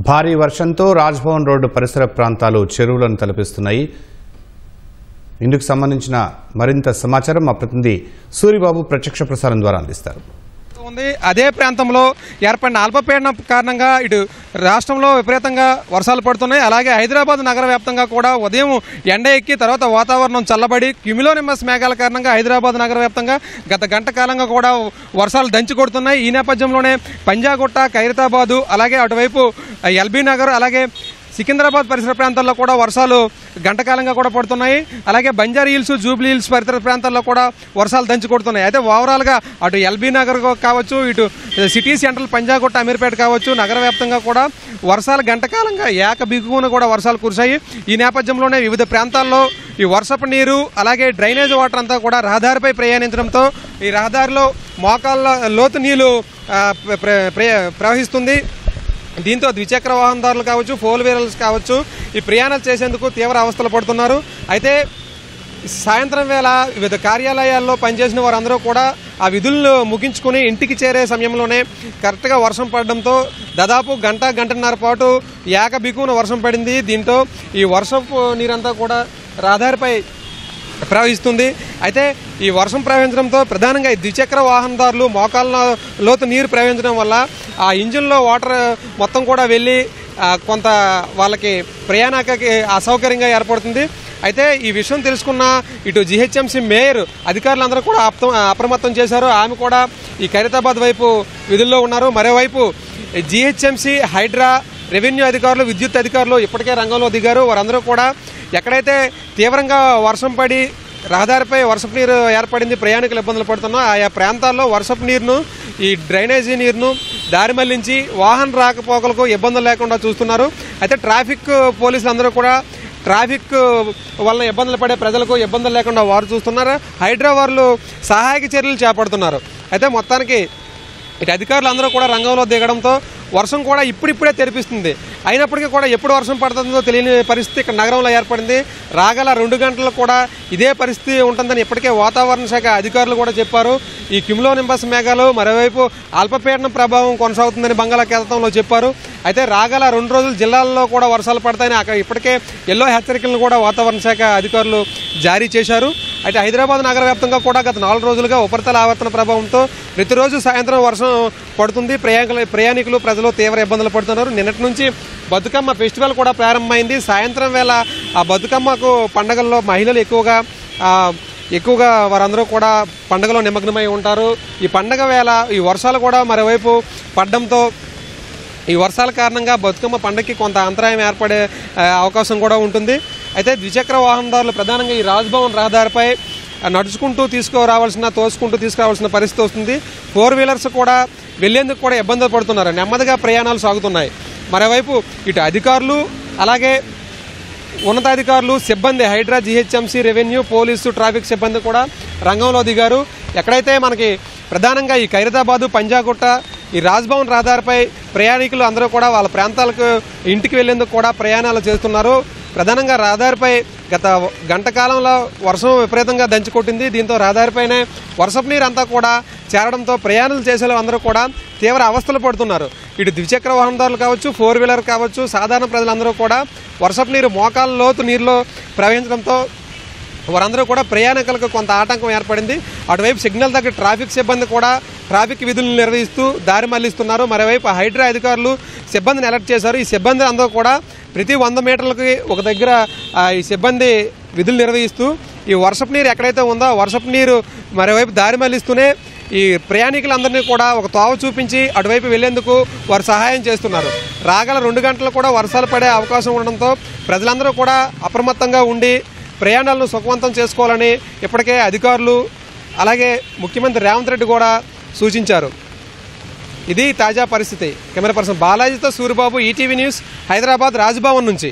భారీ వర్షంతో రాజ్భవన్ రోడ్డు పరిసర ప్రాంతాలు చెరువులను తలపిస్తున్నాయి. ఇందుకు సంబంధించిన మరింత సమాచారం మా ప్రతినిధి సూరిబాబు ప్రత్యక్ష ప్రసారం ద్వారా అందిస్తారు. అదే ప్రాంతంలో ఏర్పడిన అల్పపీడనం కారణంగా ఇటు రాష్ట్రంలో విపరీతంగా వర్షాలు పడుతున్నాయి. అలాగే హైదరాబాద్ నగర వ్యాప్తంగా కూడా ఉదయం ఎండ ఎక్కి తర్వాత వాతావరణం చల్లబడి క్యూములోనింబస్ మేఘాల కారణంగా హైదరాబాద్ నగర వ్యాప్తంగా గత గంట కాలంగా కూడా వర్షాలు దంచి కొడుతున్నాయి. ఈ నేపథ్యంలోనే పంజాగుట్ట, ఖైరతాబాదు, అలాగే అటువైపు ఎల్బీ నగర్, అలాగే సికింద్రాబాద్ పరిసర ప్రాంతాల్లో కూడా వర్షాలు గంటకాలంగా కూడా పడుతున్నాయి. అలాగే బంజారా హిల్స్, జూబ్లీ హిల్స్ పరిసర ప్రాంతాల్లో కూడా వర్షాలు దంచి కొడుతున్నాయి. అయితే ఓవరాల్గా అటు ఎల్బీ నగర్ కావచ్చు, ఇటు సిటీ సెంట్రల్ పంజాగుట్ట, అమీర్పేట కావచ్చు, నగర వ్యాప్తంగా కూడా వర్షాలు గంటకాలంగా బిగువున కూడా వర్షాలు కురిశాయి. ఈ నేపథ్యంలోనే వివిధ ప్రాంతాల్లో ఈ వర్షపు నీరు అలాగే డ్రైనేజ్ వాటర్ అంతా కూడా రహదారిపై ప్రయాణించడంతో ఈ రహదారిలో మోకాళ్ళ లోతు నీళ్లు ప్రవహిస్తుంది. దీంతో ద్విచక్ర వాహనదారులు కావచ్చు, ఫోర్ వీలర్స్ కావచ్చు, ఈ ప్రయాణాలు చేసేందుకు తీవ్ర అవస్థలు పడుతున్నారు. అయితే సాయంత్రం వేళ వివిధ కార్యాలయాల్లో పనిచేసిన వారందరూ కూడా ఆ విధులను ముగించుకుని ఇంటికి చేరే సమయంలోనే కరెక్ట్గా వర్షం పడడంతో దాదాపు గంటన్నర పాటు బిగువున వర్షం పడింది. దీంతో ఈ వర్షపు నీరంతా కూడా రహదారిపై ప్రవహిస్తుంది. అయితే ఈ వర్షం ప్రవహించడంతో ప్రధానంగా ద్విచక్ర వాహనదారులు మోకాళ్ళ లోతు నీరు ప్రవహించడం వల్ల ఆ ఇంజిన్లో వాటర్ మొత్తం కూడా వెళ్ళి కొంత వాళ్ళకి ప్రయాణానికి అసౌకర్యంగా ఏర్పడుతుంది. అయితే ఈ విషయం తెలుసుకున్న ఇటు జీహెచ్ఎంసీ మేయర్ అధికారులందరూ కూడా అప్రమత్తం చేశారు. ఆమె కూడా ఈ ఖైరతాబాద్ వైపు విధుల్లో ఉన్నారు. మరోవైపు జీహెచ్ఎంసీ, హైడ్రా, రెవెన్యూ అధికారులు, విద్యుత్ అధికారులు ఇప్పటికే రంగంలో దిగారు. వారందరూ కూడా ఎక్కడైతే తీవ్రంగా వర్షం పడి రహదారిపై వర్షపు నీరు ఏర్పడింది, ప్రయాణికులు ఇబ్బందులు పడుతున్నా ఆయా ప్రాంతాల్లో వర్షపు నీరును, ఈ డ్రైనేజీ నీరును దారి మళ్లించి వాహన రాకపోకలకు ఇబ్బందులు లేకుండా చూస్తున్నారు. అయితే ట్రాఫిక్ పోలీసులు అందరూ కూడా ట్రాఫిక్ వలన ఇబ్బందులు పడే ప్రజలకు ఇబ్బందులు లేకుండా వారు చూస్తున్నారు. హైడ్రా వారు సహాయక చర్యలు చేపడుతున్నారు. అయితే మొత్తానికి ఇటు అధికారులు అందరూ కూడా రంగంలో దిగడంతో వర్షం కూడా ఇప్పుడిప్పుడే తెరిపిస్తుంది. అయినప్పటికీ కూడా ఎప్పుడు వర్షం పడుతుందో తెలియని పరిస్థితి ఇక్కడ నగరంలో ఏర్పడింది. రాగల 2 గంటలకు కూడా ఇదే పరిస్థితి ఉంటుందని ఇప్పటికే వాతావరణ శాఖ అధికారులు కూడా చెప్పారు. ఈ క్యూములోనింబస్ మేఘాలు, మరోవైపు అల్పపీడనం ప్రభావం కొనసాగుతుందని బంగాళాఖాతంలో చెప్పారు. అయితే రాగల 2 రోజులు జిల్లాల్లో కూడా వర్షాలు పడతాయని అక్కడ ఇప్పటికే ఎల్లో హెచ్చరికలను కూడా వాతావరణ శాఖ అధికారులు జారీ చేశారు. అయితే హైదరాబాద్ నగర వ్యాప్తంగా కూడా గత 4 రోజులుగా ఉపరితల ఆవర్తన ప్రభావంతో ప్రతిరోజు సాయంత్రం వర్షం పడుతుంది. ప్రయాణికులు, ప్రజలు తీవ్ర ఇబ్బందులు పడుతున్నారు. నిన్నటి నుంచి బతుకమ్మ ఫెస్టివల్ కూడా ప్రారంభమైంది. సాయంత్రం వేళ ఆ బతుకమ్మకు పండుగల్లో మహిళలు ఎక్కువగా వారందరూ కూడా పండుగలో నిమగ్నమై ఉంటారు. ఈ పండుగ వేళ ఈ వర్షాలు కూడా మరోవైపు పడడంతో ఈ వర్షాల కారణంగా బతుకమ్మ పండుగకి కొంత అంతరాయం ఏర్పడే అవకాశం కూడా ఉంటుంది. అయితే ద్విచక్ర వాహనదారులు ప్రధానంగా ఈ రాజ్భవన్ రహదారిపై నడుచుకుంటూ తోసుకుంటూ తీసుకురావాల్సిన పరిస్థితి వస్తుంది. ఫోర్ వీలర్స్ కూడా వెళ్లేందుకు కూడా ఇబ్బందులు పడుతున్నారు. నెమ్మదిగా ప్రయాణాలు సాగుతున్నాయి. మరోవైపు ఇటు అధికారులు అలాగే ఉన్నతాధికారులు, సిబ్బంది, Hydraa, GHMC, revenue, police, traffic సిబ్బంది కూడా రంగంలో దిగారు. ఎక్కడైతే మనకి ప్రధానంగా ఈ ఖైరతాబాదు, పంజాగుట్ట, ఈ రాజ్భవన్ రహదారిపై ప్రయాణికులు అందరూ కూడా వాళ్ళ ప్రాంతాలకు ఇంటికి వెళ్లేందుకు కూడా ప్రయాణాలు చేస్తున్నారు. ప్రధానంగా రహదారిపై గత గంట కాలంలో వర్షం విపరీతంగా దంచుకొట్టింది. దీంతో రహదారిపైనే వర్షపు నీరు అంతా కూడా చేరడంతో ప్రయాణాలు చేసే అందరూ కూడా తీవ్ర అవస్థలు పడుతున్నారు. ఇటు ద్విచక్ర వాహనదారులు కావచ్చు, ఫోర్ వీలర్ కావచ్చు, సాధారణ ప్రజలందరూ కూడా వర్షపు నీరు మోకాళ్ళ లోతు నీరులో ప్రవహించడంతో వారందరూ కూడా ప్రయాణికులకు కొంత ఆటంకం ఏర్పడింది. అటువైపు సిగ్నల్ దగ్గర ట్రాఫిక్ సిబ్బంది కూడా ట్రాఫిక్ విధులను నిర్వహిస్తూ దారి మళ్లిస్తున్నారు. మరోవైపు హైడ్రా అధికారులు సిబ్బందిని అలర్ట్ చేశారు. ఈ సిబ్బంది అందరూ కూడా ప్రతి 100 మీటర్లకి ఒక దగ్గర ఈ సిబ్బంది విధులు నిర్వహిస్తూ ఈ వర్షపు నీరు ఎక్కడైతే ఉందో వర్షపు నీరు మరోవైపు దారి మళ్లిస్తూనే ఈ ప్రయాణికులందరినీ కూడా ఒక తోవ చూపించి అటువైపు వెళ్లేందుకు వారు సహాయం చేస్తున్నారు. రాగల 2 గంటలు కూడా వర్షాలు పడే అవకాశం ఉండడంతో ప్రజలందరూ కూడా అప్రమత్తంగా ఉండి ప్రయాణాలను సుఖవంతం చేసుకోవాలని ఇప్పటికే అధికారులు అలాగే ముఖ్యమంత్రి రేవంత్ రెడ్డి కూడా సూచించారు. ఇది తాజా పరిస్థితి. కెమెరా పర్సన్ బాలాజీతో సూరిబాబు, ఈటీవీ న్యూస్, హైదరాబాద్ రాజ్భవన్ నుంచి.